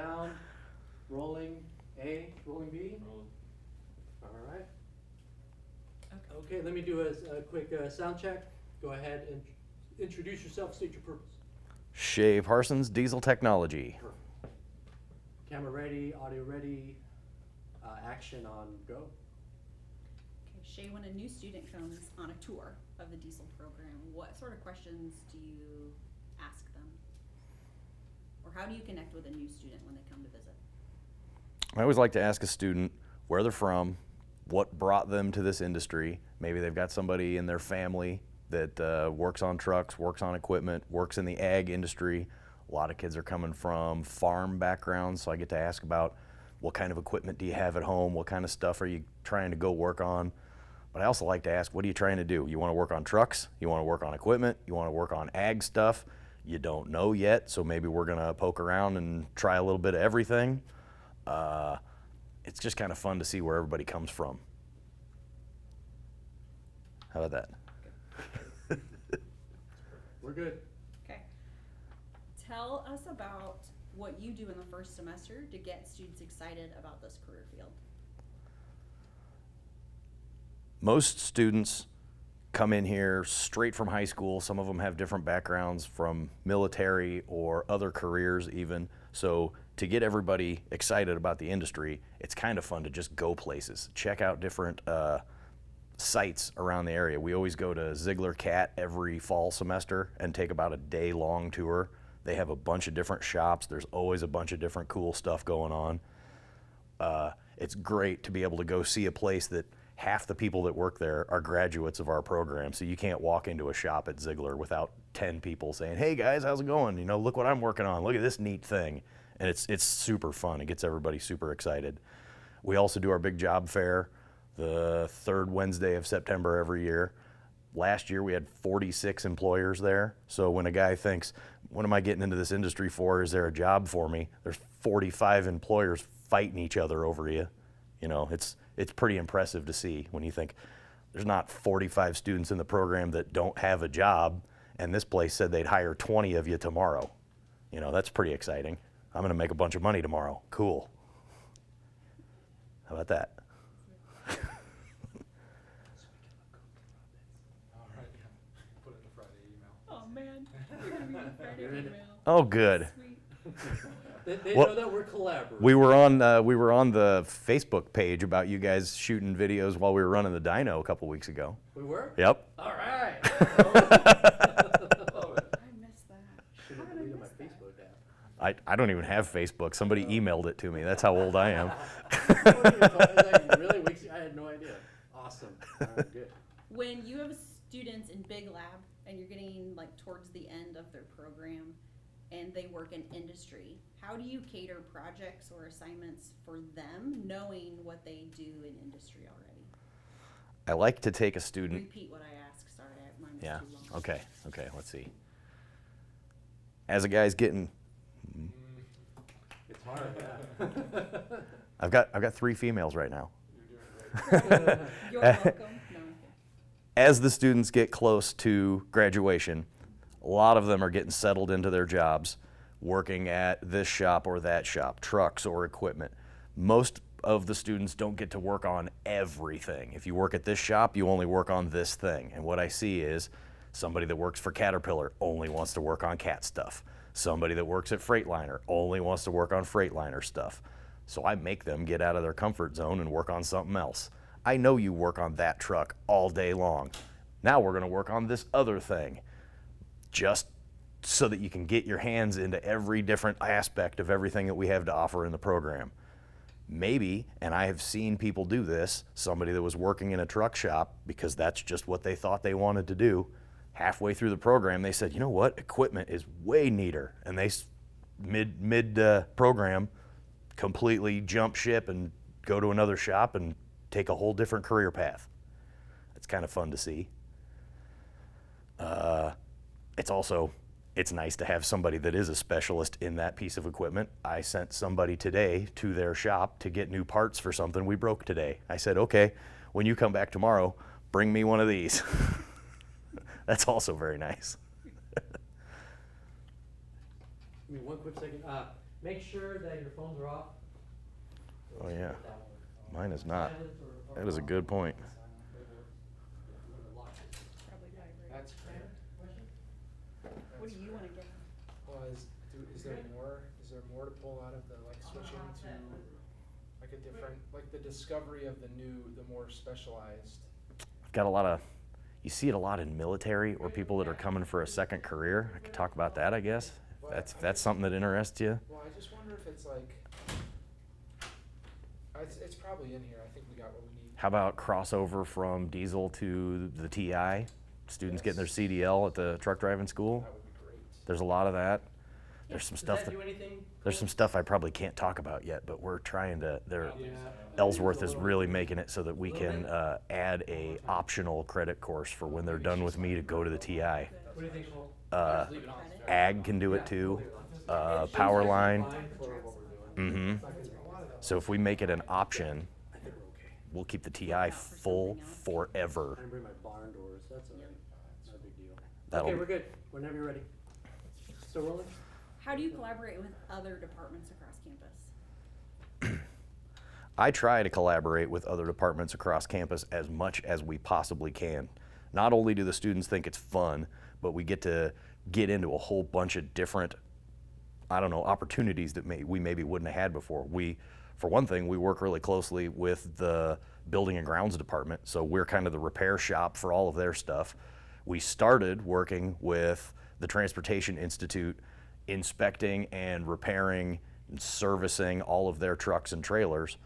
Sound, rolling A, rolling B. Rolling. All right. Okay, let me do a quick sound check. Go ahead and introduce yourself, state your purpose. Shea Parsons, Diesel Technology. Perfect. Camera ready, audio ready, action on go. Okay, Shea, when a new student comes on a tour of the diesel program, what sort of questions do you ask them? Or how do you connect with a new student when they come to visit? I always like to ask a student where they're from, what brought them to this industry. Maybe they've got somebody in their family that works on trucks, works on equipment, works in the ag industry. A lot of kids are coming from farm backgrounds, so I get to ask about what kind of equipment do you have at home, what kind of stuff are you trying to go work on. But I also like to ask, what are you trying to do? You want to work on trucks? You want to work on equipment? You want to work on ag stuff? You don't know yet, so maybe we're gonna poke around and try a little bit of everything. It's just kind of fun to see where everybody comes from. How about that? We're good. Okay. Tell us about what you do in the first semester to get students excited about this career field. Most students come in here straight from high school. Some of them have different backgrounds from military or other careers even. So to get everybody excited about the industry, it's kind of fun to just go places, check out different sites around the area. We always go to Ziegler Cat every fall semester and take about a day-long tour. They have a bunch of different shops. There's always a bunch of different cool stuff going on. It's great to be able to go see a place that half the people that work there are graduates of our program, so you can't walk into a shop at Ziegler without 10 people saying, hey guys, how's it going? You know, look what I'm working on. Look at this neat thing. And it's super fun. It gets everybody super excited. We also do our big job fair the third Wednesday of September every year. Last year we had 46 employers there. So when a guy thinks, what am I getting into this industry for? Is there a job for me? There's 45 employers fighting each other over you. You know, it's pretty impressive to see when you think there's not 45 students in the program that don't have a job, and this place said they'd hire 20 of you tomorrow. You know, that's pretty exciting. I'm gonna make a bunch of money tomorrow. Cool. How about that? All right, yeah. Put it in the Friday email. Oh man, you're gonna be in the Friday You're in it. email. Oh, good. Sweet. They Well, know that we're collaborating. We were on the Facebook page about you guys shooting videos while we were running the dyno a couple weeks ago. We were? Yep. All right. I missed that. Should How have did I deleted my miss that? Facebook app. I don't even have Facebook. Somebody emailed it to me. That's how old I am. Really? Weeks? I had no idea. Awesome. All right, good. When you have students in Big Lab and you're getting like towards the end of their program and they work in industry, how do you cater projects or assignments for them knowing what they do in industry already? I like to take a student. Repeat what I asked. Sorry, mine was Yeah. too long. Okay. Let's see. As a guy's getting, It's hard, yeah. I've got 3 females right now. You're doing great. You're welcome. No, I'm kidding. As the students get close to graduation, a lot of them are getting settled into their jobs, working at this shop or that shop, trucks or equipment. Most of the students don't get to work on everything. If you work at this shop, you only work on this thing. And what I see is somebody that works for Caterpillar only wants to work on Cat stuff. Somebody that works at Freightliner only wants to work on Freightliner stuff. So I make them get out of their comfort zone and work on something else. I know you work on that truck all day long. Now we're gonna work on this other thing, just so that you can get your hands into every different aspect of everything that we have to offer in the program. Maybe, and I have seen people do this, somebody that was working in a truck shop because that's just what they thought they wanted to do, halfway through the program they said, you know what, equipment is way neater, and they mid program completely jump ship and go to another shop and take a whole different career path. It's kind of fun to see. It's nice to have somebody that is a specialist in that piece of equipment. I sent somebody today to their shop to get new parts for something we broke today. I said, okay, when you come back tomorrow, bring me one of these. That's also very nice. I mean, one quick second. make sure that your phones are off. Oh, yeah. Mine is not. Silent or That is a off. good point. Probably vibrate. That's great. What do you wanna get? Well, is there more to pull out of the, like, switching to, like, a different, like, the discovery of the more specialized? Got a lot of, you see it a lot in military or people that are coming for a second career. I could talk about that, I guess. If that's something that interests you. Well, I just wonder if it's like, it's probably in here, I think we got what we need. How about crossover from diesel to the TI? Students getting their CDL at the truck driving school. That would be great. There's a lot of that. There's some Does stuff that that, do anything? there's some stuff I probably can't talk about yet, but we're trying to, Yeah. Ellsworth is really making it so that we can add a optional credit course for when they're done with me to go to the TI. What do you think, Cole? Uh, Leave it on. Ag can do it too. Power line. Fine for what we're doing. Mm-hmm. So if we make it an option, I think we're okay. we'll keep the TI full forever. I bring my barn doors, that's all right. Not a big deal. That'll Okay, be- we're good, whenever you're ready. Still rolling? How do you collaborate with other departments across campus? I try to collaborate with other departments across campus as much as we possibly can. Not only do the students think it's fun, but we get to get into a whole bunch of different, I don't know, opportunities that we maybe wouldn't have had before. For one thing, we work really closely with the building and grounds department, so we're kind of the repair shop for all of their stuff. We started working with the Transportation Institute, inspecting and repairing and servicing all of their trucks and trailers.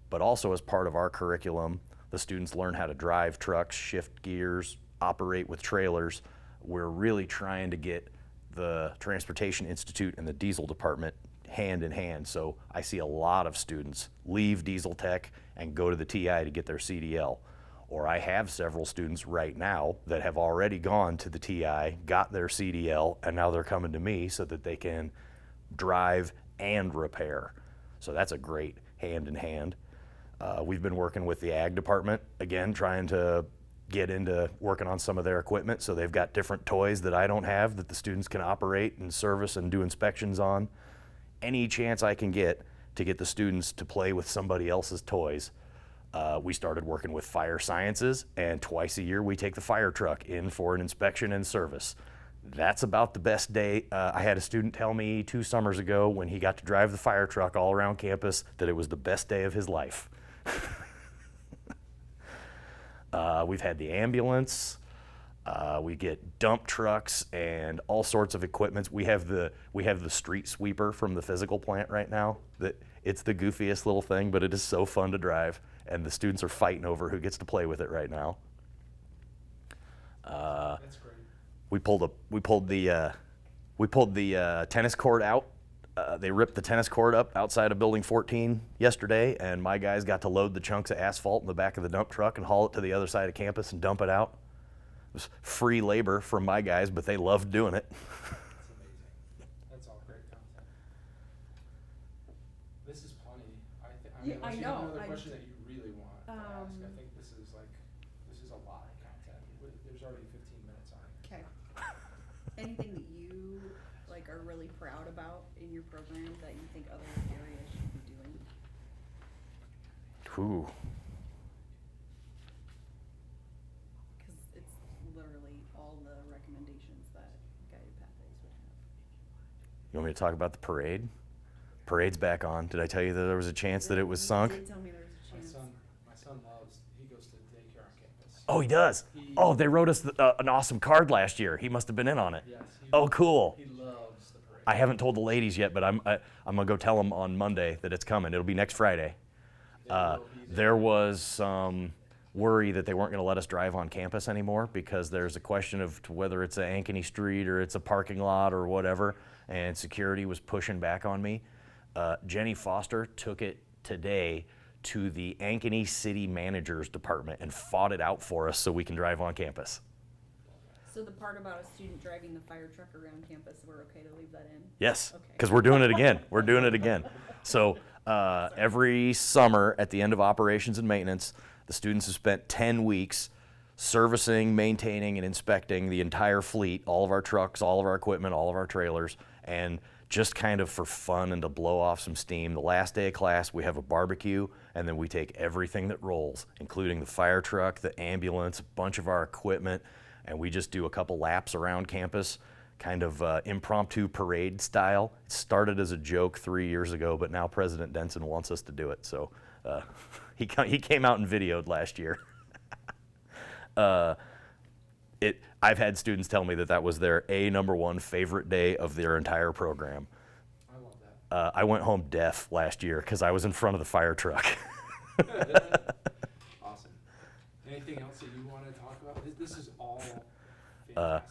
But also as part of our curriculum, the students learn how to drive trucks, shift gears, operate with trailers. We're really trying to get the Transportation Institute and the diesel department hand in hand. So I see a lot of students leave diesel tech and go to the TI to get their CDL. Or I have several students right now that have already gone to the TI, got their CDL, and now they're coming to me so that they can drive and repair. So that's a great hand in hand. We've been working with the ag department, again, trying to get into working on some of their equipment. So they've got different toys that I don't have that the students can operate and service and do inspections on. Any chance I can get to get the students to play with somebody else's toys. We started working with fire sciences, and twice a year we take the fire truck in for an inspection and service. That's about the best day. I had a student tell me 2 summers ago when he got to drive the fire truck all around campus that it was the best day of his life. We've had the ambulance. We get dump trucks and all sorts of equipment. We have the street sweeper from the physical plant right now. It's the goofiest little thing, but it is so fun to drive, and the students are fighting over who gets to play with it right now. That's great. We pulled the tennis court out. They ripped the tennis court up outside of Building 14 yesterday, and my guys got to load the chunks of asphalt in the back of the dump truck and haul it to the other side of campus and dump it out. It was free labor from my guys, but they loved doing it. That's amazing. That's all great content. This is plenty. Yeah, I unless you know. have another question that you really want to ask, I think this is a lot of content. There's already 15 minutes on it. Okay. Anything that you are really proud about in your program that you think other areas should be doing? Ooh. Because it's literally all the recommendations that Guided Pathways would have. You want me to talk about the parade? Parade's back on. Did I tell you that there was a chance that it was sunk? You did tell me there was a My chance. son loves, he goes to daycare on campus. Oh, he does. Oh, they wrote us an awesome card last year. He must have been in on it. Yes. Oh, cool. He loves the parade. I haven't told the ladies yet, but I'm gonna go tell them on Monday that it's coming. It'll be next Friday. They will be there. There was some worry that they weren't gonna let us drive on campus anymore because there's a question of whether it's a Ankeny Street or it's a parking lot or whatever, and security was pushing back on me. Jenny Foster took it today to the Ankeny City Managers Department and fought it out for us so we can drive on campus. So the part about a student driving the fire truck around campus, we're okay to leave that in? Yes, Okay. because we're doing it again. We're doing it again. So every summer at the end of operations and maintenance, the students have spent 10 weeks servicing, maintaining, and inspecting the entire fleet, all of our trucks, all of our equipment, all of our trailers, and just kind of for fun and to blow off some steam. The last day of class, we have a barbecue, and then we take everything that rolls, including the fire truck, the ambulance, a bunch of our equipment, and we just do a couple laps around campus, kind of impromptu parade style. It started as a joke 3 years ago, but now President Denson wants us to do it. So he came out and videoed last year. I've had students tell me that was their number one favorite day of their entire program. I love that. I went home deaf last year because I was in front of the fire truck. Awesome. Anything else that you want to talk about? This is all fantastic content.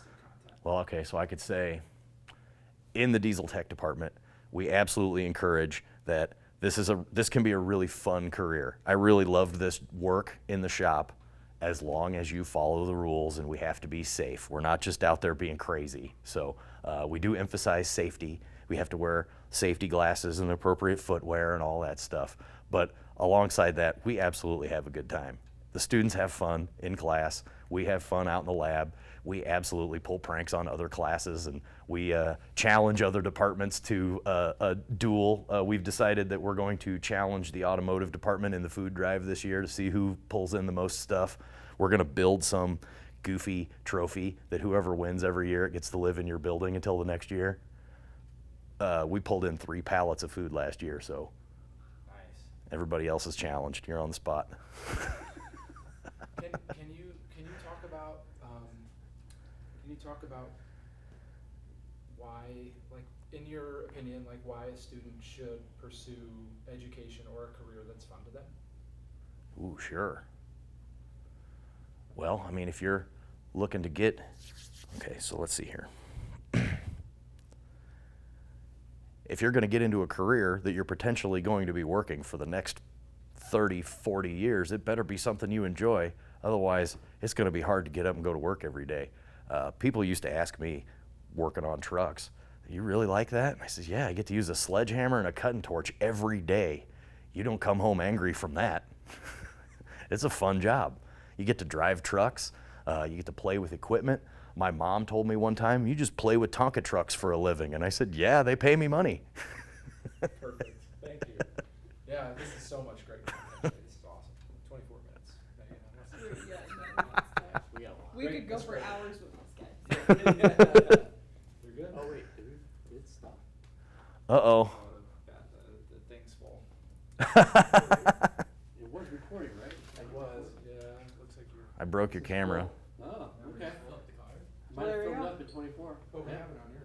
Well, okay, so I could say in the diesel tech department, we absolutely encourage that this can be a really fun career. I really loved this work in the shop as long as you follow the rules, and we have to be safe. We're not just out there being crazy. So we do emphasize safety. We have to wear safety glasses and appropriate footwear and all that stuff. But alongside that, we absolutely have a good time. The students have fun in class. We have fun out in the lab. We absolutely pull pranks on other classes, and we challenge other departments to a duel. We've decided that we're going to challenge the automotive department in the food drive this year to see who pulls in the most stuff. We're going to build some goofy trophy that whoever wins every year gets to live in your building until the next year. We pulled in 3 pallets of food last year, so Nice. everybody else is challenged. You're on the spot. Can you talk about why, like, in your opinion, like, why a student should pursue education or a career that's fun to them? Ooh, sure. Well, I mean, if you're looking to get, okay, so let's see here. If you're going to get into a career that you're potentially going to be working for the next 30, 40 years, it better be something you enjoy. Otherwise, it's going to be hard to get up and go to work every day. People used to ask me, working on trucks, you really like that? And I said, yeah, I get to use a sledgehammer and a cutting torch every day. You don't come home angry from that. It's a fun job. You get to drive trucks. You get to play with equipment. My mom told me one time, you just play with Tonka trucks for a living. And I said, yeah, they pay me money. Perfect. Thank you. Yeah, this is so much great content. This is awesome. 24 minutes. Megan, We got a lot. We Great, could go that's for great. hours with this guy. You're good? Oh, wait, did we get stuff? Uh-oh. The thing's full. It was recording, right? It was, yeah. Looks like you're. I broke your camera. Oh, okay. Fill up the car. Might have There we filled go. up at 24. But we have an